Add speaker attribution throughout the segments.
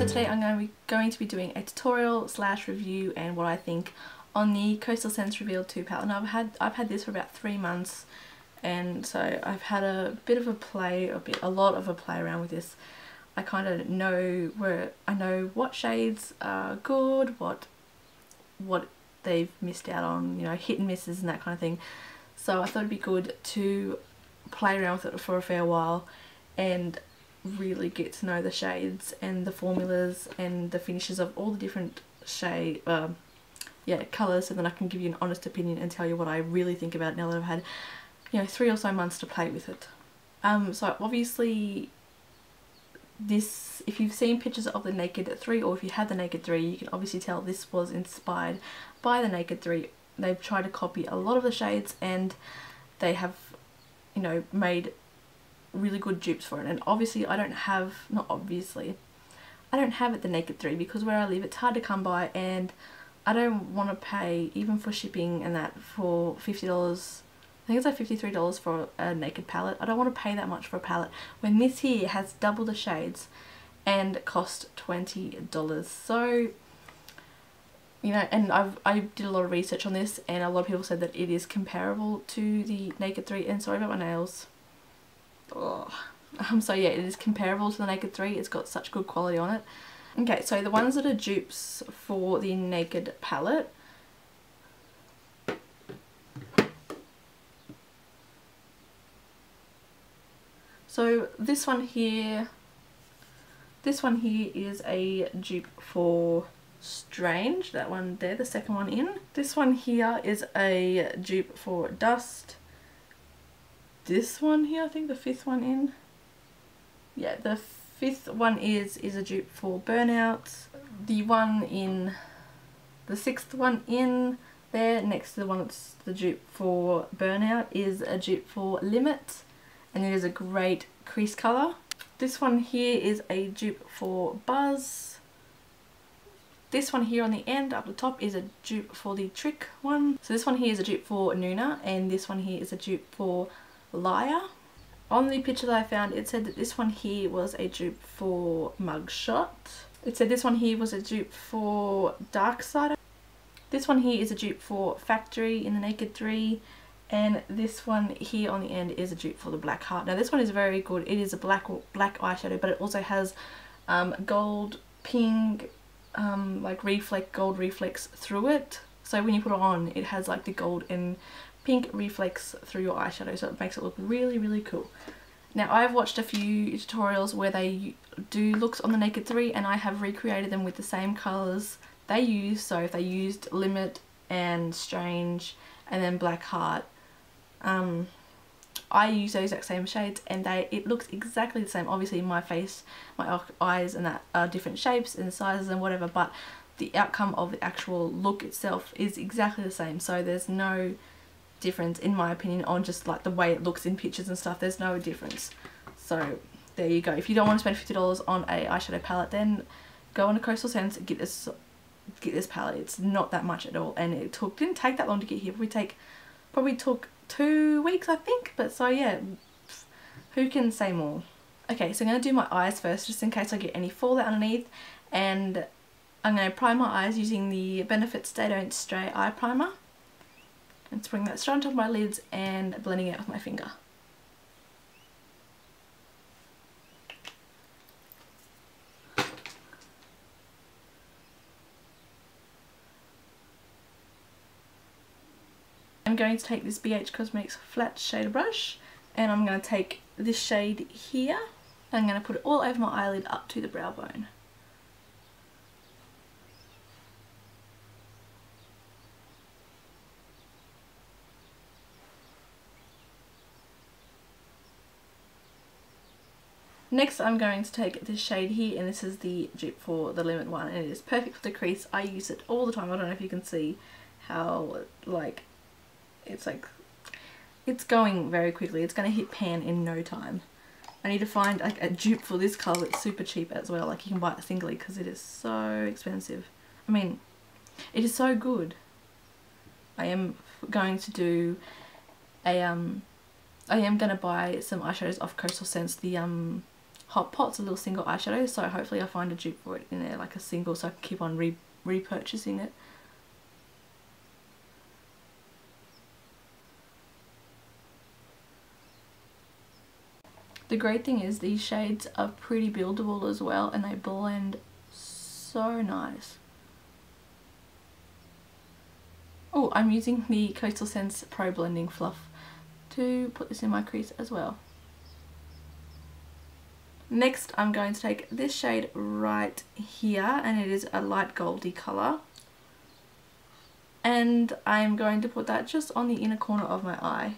Speaker 1: So today I'm going to be doing a tutorial slash review and what I think on the Coastal Scents Revealed 2 palette. And I've had this for about 3 months, and so I've had a lot of a play around with this. I kind of know I know what shades are good, what they've missed out on, you know, hit and misses and that kind of thing. So I thought it'd be good to play around with it for a fair while and really get to know the shades and the formulas and the finishes of all the different colours, so then I can give you an honest opinion and tell you what I really think about it now that I've had, you know, 3 or so months to play with it. So obviously this, if you've seen pictures of the Naked 3 or if you had the Naked 3, you can obviously tell this was inspired by the Naked 3. They've tried to copy a lot of the shades and they have, you know, made really good dupes for it. And obviously I don't have it the Naked 3 because where I live it's hard to come by, and I don't want to pay, even for shipping and that, for $50. I think it's like $53 for a Naked palette. I don't want to pay that much for a palette when this here has double the shades and cost $20. So, you know, and I did a lot of research on this and a lot of people said that it is comparable to the Naked 3, and sorry about my nails. So yeah, it is comparable to the Naked 3. It's got such good quality on it. Okay, so the ones that are dupes for the Naked palette, so this one here is a dupe for Strange, that one there, the second one in. This one here is a dupe for Dust. This one here, I think the 5th one in. Yeah, the 5th one is a dupe for Burnout. The one in, the 6th one in there, next to the one that's the dupe for Burnout, is a dupe for Limit, and it is a great crease colour. This one here is a dupe for Buzz. This one here on the end up the top is a dupe for the Trick one. So this one here is a dupe for Nuna, and this one here is a dupe for Liar. On the picture that I found, it said that this one here was a dupe for Mugshot. It said this one here was a dupe for Dark Side. This one here is a dupe for Factory in the Naked 3. And this one here on the end is a dupe for the Black Heart. Now this one is very good. It is a black eyeshadow, but it also has gold, pink, like gold reflex through it. So when you put it on, it has like the gold and pink reflex through your eyeshadow, so it makes it look really, really cool. Now I've watched a few tutorials where they do looks on the Naked 3 and I have recreated them with the same colours they use. So if they used Limit and Strange and then Black Heart, I use those exact same shades and it looks exactly the same. Obviously my face, my eyes and that are different shapes and sizes and whatever, but the outcome of the actual look itself is exactly the same. So there's no difference in my opinion on just like the way it looks in pictures and stuff. There's no difference. So there you go. If you don't want to spend $50 on a eyeshadow palette, then go on to Coastal Scents and get this palette. It's not that much at all, and it didn't take that long to get here. Probably took 2 weeks, I think. But so yeah, who can say more? Okay, so I'm going to do my eyes first, just in case I get any fallout underneath, and I'm going to prime my eyes using the Benefit Stay Don't Stray eye primer. And spraying that straight on top of my lids and blending it out with my finger. I'm going to take this BH Cosmetics flat shader brush and I'm going to take this shade here. I'm going to put it all over my eyelid up to the brow bone. Next I'm going to take this shade here, and this is the dupe for the Limit one, and it is perfect for the crease. I use it all the time. I don't know if you can see how it's going very quickly. It's going to hit pan in no time. I need to find like a dupe for this colour that's super cheap as well. Like you can buy it singly because it is so expensive. I mean, it is so good. I am going to do a I am going to buy some eyeshadows off Coastal Scents, the Hot Pot's a little single eyeshadow, so hopefully I find a dupe for it in there, like a single, so I can keep on repurchasing it. The great thing is these shades are pretty buildable as well, and they blend so nice. Oh, I'm using the Coastal Scents Pro Blending Fluff to put this in my crease as well. Next, I'm going to take this shade right here, and it is a light goldy colour. And I'm going to put that just on the inner corner of my eye.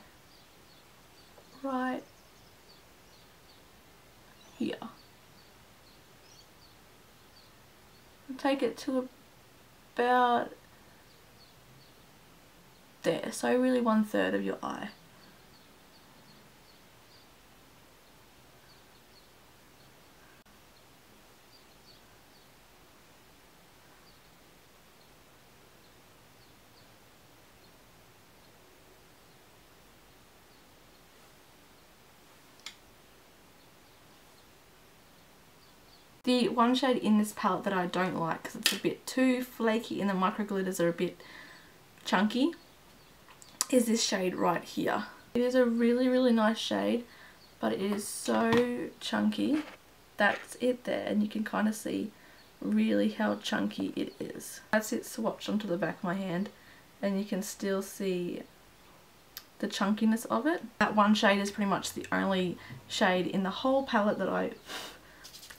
Speaker 1: Right here. Take it to about there, so really 1/3 of your eye. The one shade in this palette that I don't like because it's a bit too flaky and the micro glitters are a bit chunky is this shade right here. It is a really nice shade, but it is so chunky. That's it there, and you can kind of see really how chunky it is. That's it swatched onto the back of my hand, and you can still see the chunkiness of it. That one shade is pretty much the only shade in the whole palette that I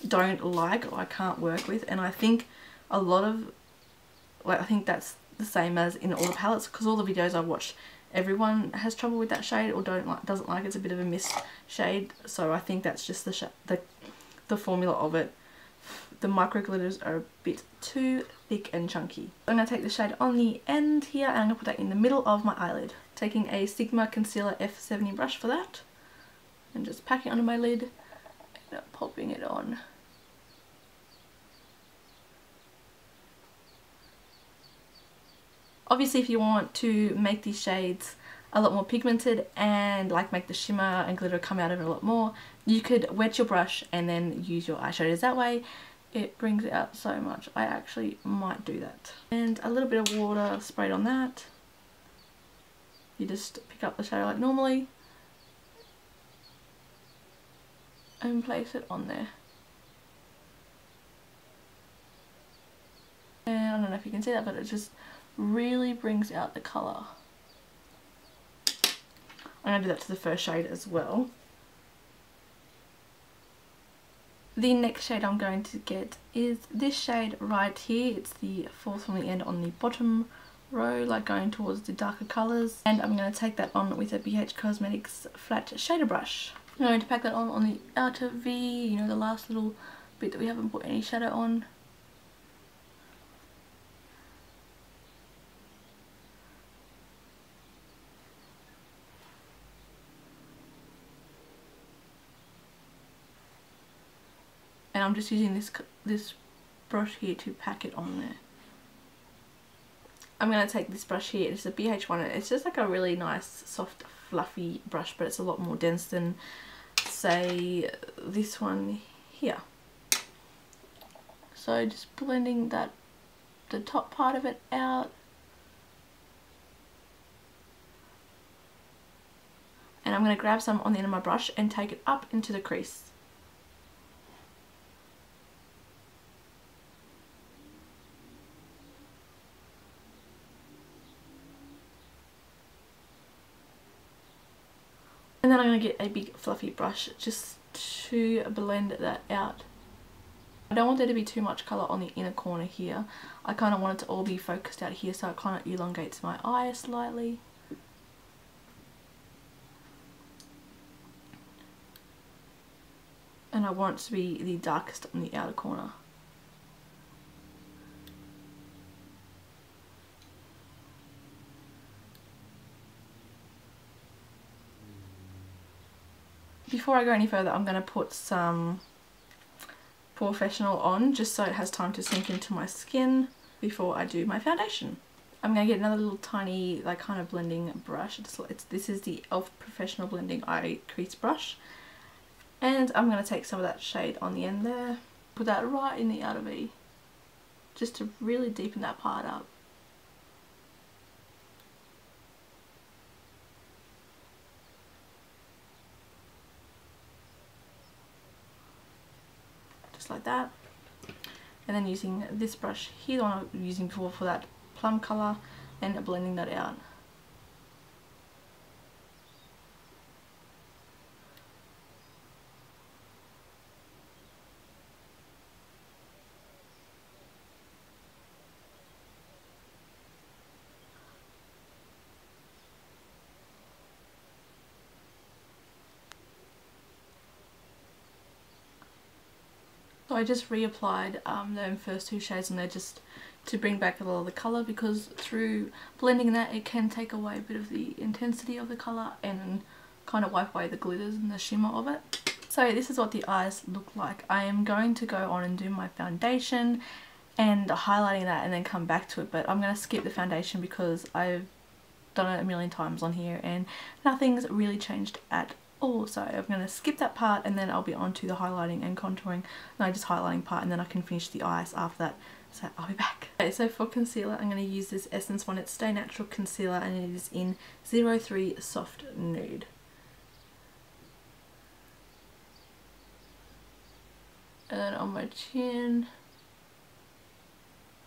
Speaker 1: don't like or I can't work with, and I think a lot of, like, I think that's the same as in all the palettes, because all the videos I've watched, everyone has trouble with that shade or doesn't like it's a bit of a mist shade, so I think that's just the formula of it. The micro glitters are a bit too thick and chunky. I'm going to take the shade on the end here and I'm going to put that in the middle of my eyelid. Taking a Sigma Concealer F70 brush for that and just packing it onto my lid and popping it on. Obviously, if you want to make these shades a lot more pigmented and like make the shimmer and glitter come out of it a lot more, you could wet your brush and then use your eyeshadows that way. It brings it out so much. I actually might do that. And a little bit of water sprayed on that. You just pick up the shadow like normally and place it on there. And I don't know if you can see that, but it just really brings out the colour. I'm going to do that to the first shade as well. The next shade I'm going to get is this shade right here. It's the fourth from the end on the bottom row, like going towards the darker colours. And I'm going to take that on with a BH Cosmetics flat shader brush. I'm going to pack that on the outer V, you know, the last little bit that we haven't put any shadow on. And I'm just using this brush here to pack it on there. I'm going to take this brush here, it's a BH one, it's just like a really nice soft fluffy brush, but it's a lot more dense than, say, this one here. So just blending the top part of it out. And I'm going to grab some on the end of my brush and take it up into the crease. And then I'm going to get a big fluffy brush just to blend that out. I don't want there to be too much colour on the inner corner here. I kind of want it to all be focused out here, so it kind of elongates my eye slightly. And I want it to be the darkest on the outer corner. Before I go any further, I'm going to put some Professional on just so it has time to sink into my skin before I do my foundation. I'm going to get another little tiny, like, kind of blending brush. This is the e.l.f. Professional Blending Eye Crease Brush. And I'm going to take some of that shade on the end there, put that right in the outer V, just to really deepen that part up. Just like that. And then using this brush here, the one I was using before for that plum colour, and blending that out. So I just reapplied the first two shades on there just to bring back a lot of the colour, because through blending that it can take away a bit of the intensity of the colour and kind of wipe away the glitters and the shimmer of it. So this is what the eyes look like. I am going to go on and do my foundation and highlighting that and then come back to it, but I'm going to skip the foundation because I've done it a million times on here and nothing's really changed at all. So I'm going to skip that part and then I'll be on to the highlighting and contouring. No, just highlighting part, and then I can finish the eyes after that. So I'll be back. Okay, so for concealer I'm going to use this Essence one. It's Stay Natural Concealer and it is in 03 Soft Nude. And then on my chin,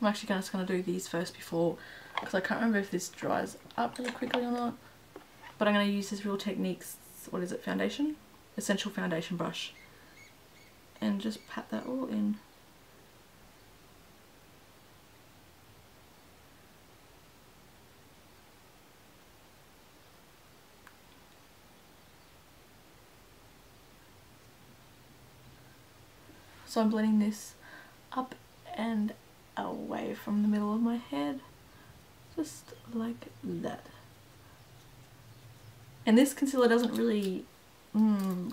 Speaker 1: I'm actually just going to do these first before, because I can't remember if this dries up really quickly or not. But I'm going to use this Real Techniques, what is it, foundation? Essential foundation brush. And just pat that all in. So I'm blending this up and away from the middle of my head, just like that. And this concealer doesn't really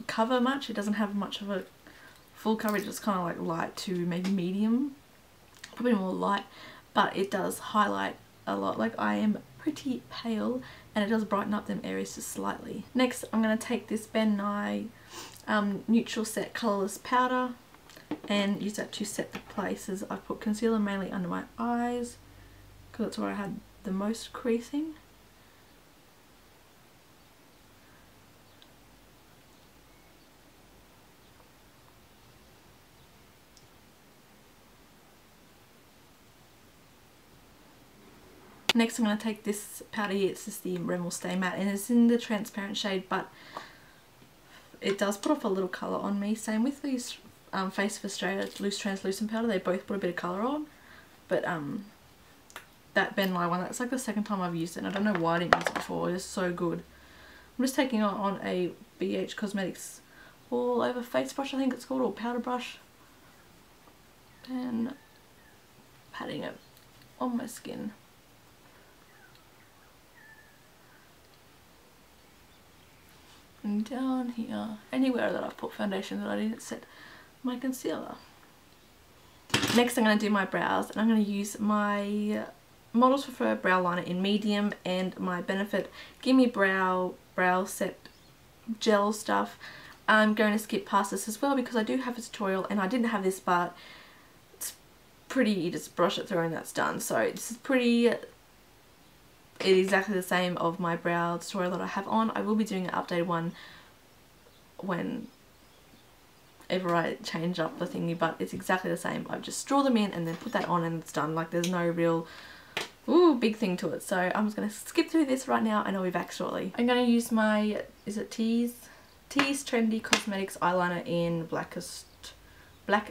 Speaker 1: cover much. It doesn't have much of a full coverage. It's kind of like light to maybe medium, probably more light, but it does highlight a lot. Like, I am pretty pale and it does brighten up them areas just slightly. Next I'm going to take this Ben Nye Neutral Set Colourless Powder and use that to set the places. I've put concealer mainly under my eyes because that's where I had the most creasing. Next I'm going to take this powder here. It's just the Rimmel Stay Matte and it's in the transparent shade, but it does put off a little colour on me. Same with these Face of Australia loose translucent powder. They both put a bit of colour on, but that Ben Nye one, that's like the second time I've used it and I don't know why I didn't use it before. It's so good. I'm just taking it on a BH Cosmetics all over face brush, I think it's called, or powder brush, and patting it on my skin. And down here, anywhere that I've put foundation that I didn't set my concealer. Next I'm going to do my brows, and I'm going to use my Models Preferred brow liner in medium and my Benefit Gimme Brow Set gel stuff. I'm going to skip past this as well because I do have a tutorial and I didn't have this, but it's pretty, you just brush it through and that's done. So this is pretty, it is exactly the same of my brow tutorial that I have on. I will be doing an updated one whenever I change up the thingy, but it's exactly the same. I just draw them in and then put that on and it's done. Like, there's no real big thing to it. So I'm just going to skip through this right now and I'll be back shortly. I'm going to use my, is it Tease Trendy Cosmetics eyeliner in Black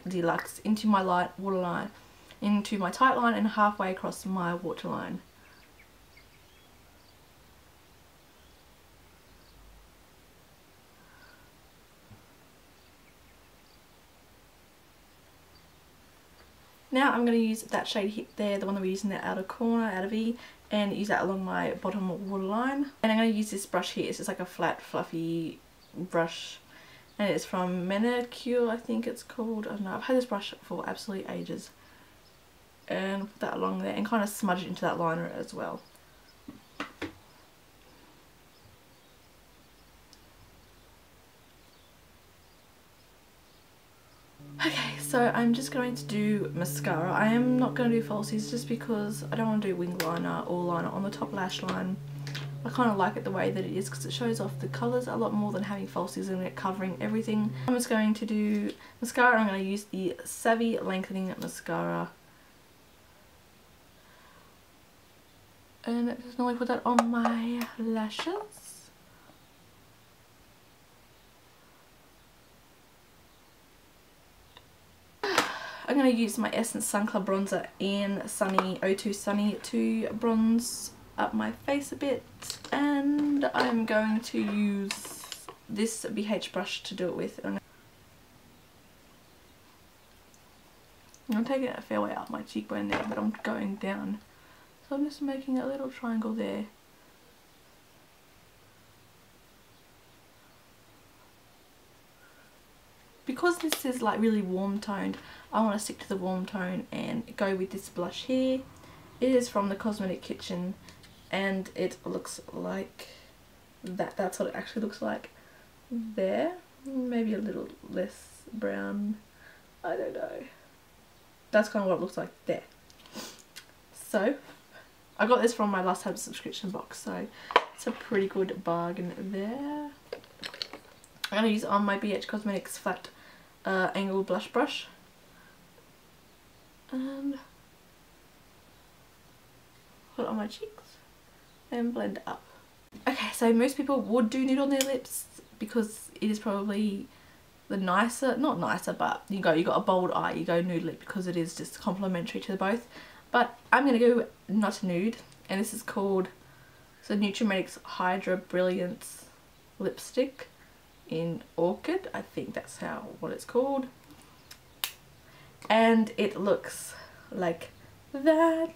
Speaker 1: Deluxe into my light waterline, into my tight line and halfway across my waterline. Now I'm going to use that shade there, the one that we're using, the outer corner, outer V, and use that along my bottom waterline. And I'm going to use this brush here. It's just like a flat, fluffy brush. And it's from Manicure, I think it's called. I don't know. I've had this brush for absolutely ages. And put that along there and kind of smudge it into that liner as well. Okay, so I'm just going to do mascara. I am not going to do falsies just because I don't want to do wing liner or liner on the top lash line. I kind of like it the way that it is because it shows off the colours a lot more than having falsies and it covering everything. I'm just going to do mascara. I'm going to use the Savvy Lengthening Mascara. And just normally put that on my lashes. I'm going to use my Essence Sun Club bronzer in Sunny O2 Sunny to bronze up my face a bit, and I'm going to use this BH brush to do it with. I'm going to take it a fair way up my cheekbone there, but I'm going down. So I'm just making a little triangle there. Because this is like really warm toned, I want to stick to the warm tone and go with this blush here. It is from the Cosmetic Kitchen and it looks like that. That's what it actually looks like there. Maybe a little less brown. I don't know. That's kind of what it looks like there. So I got this from my Last Have subscription box, so it's a pretty good bargain there. I'm going to use it on my BH Cosmetics flat angle blush brush and put it on my cheeks and blend it up. Okay, so most people would do nude on their lips because it is probably the nicer, not nicer, but you got a bold eye, you go nude lip because it is just complementary to both. But I'm going to go not nude, and this is called Nutrimetics Hydra Brilliance Lipstick in Orchid. I think that's what it's called. And it looks like that.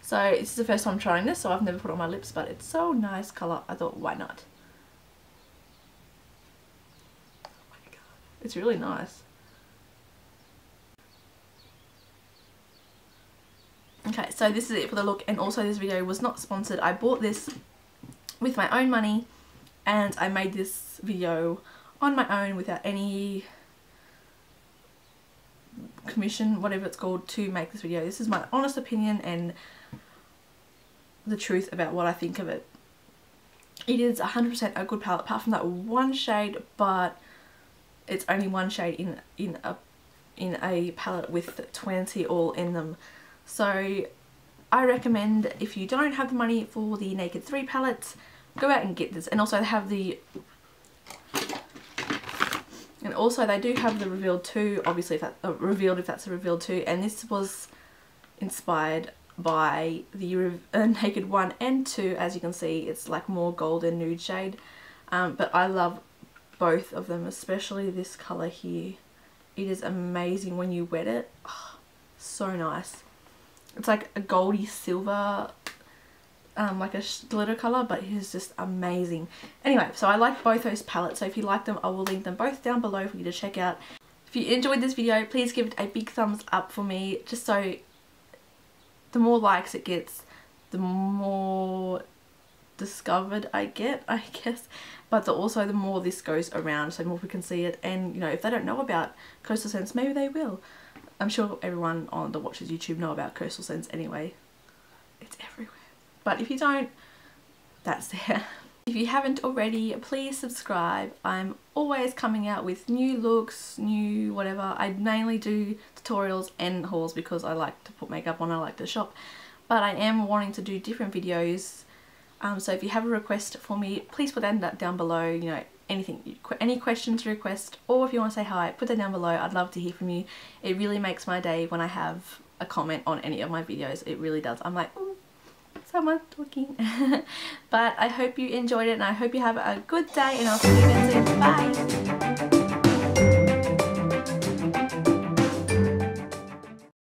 Speaker 1: So this is the first time trying this, so I've never put it on my lips, but it's so nice colour. I thought, why not? Oh my god, it's really nice. Okay, so this is it for the look, and also this video was not sponsored. I bought this with my own money and I made this video on my own without any commission, whatever it's called, to make this video. This is my honest opinion and the truth about what I think of it. It is 100% a good palette apart from that one shade, but it's only one shade in a palette with 20 all in them. So I recommend, if you don't have the money for the Naked 3 palettes, go out and get this. And also they have the, and also they do have the Revealed 2, obviously if that's Revealed, if that's a Revealed 2, and this was inspired by the Naked 1 and 2. As you can see, it's like more golden nude shade, but I love both of them, especially this colour here. It is amazing when you wet it. Oh, so nice. It's like a goldy silver, like a glitter colour, but it is just amazing. Anyway, so I like both those palettes, so if you like them, I will link them both down below for you to check out. If you enjoyed this video, please give it a big thumbs up for me, just so the more likes it gets, the more discovered I get, I guess, but also the more this goes around, so more people can see it. And you know, if they don't know about Coastal Scents, maybe they will. I'm sure everyone on that watches YouTube know about Coastal Scents anyway. It's everywhere. But if you don't, that's there. If you haven't already, please subscribe. I'm always coming out with new looks, new whatever. I mainly do tutorials and hauls because I like to put makeup on, I like to shop. But I am wanting to do different videos. So if you have a request for me, please put that down below. You know, anything, any questions, request, or if you want to say hi, put that down below. I'd love to hear from you. It really makes my day when I have a comment on any of my videos. It really does. I'm like, ooh, someone's talking. But I hope you enjoyed it, and I hope you have a good day, and I'll see you again soon. Bye!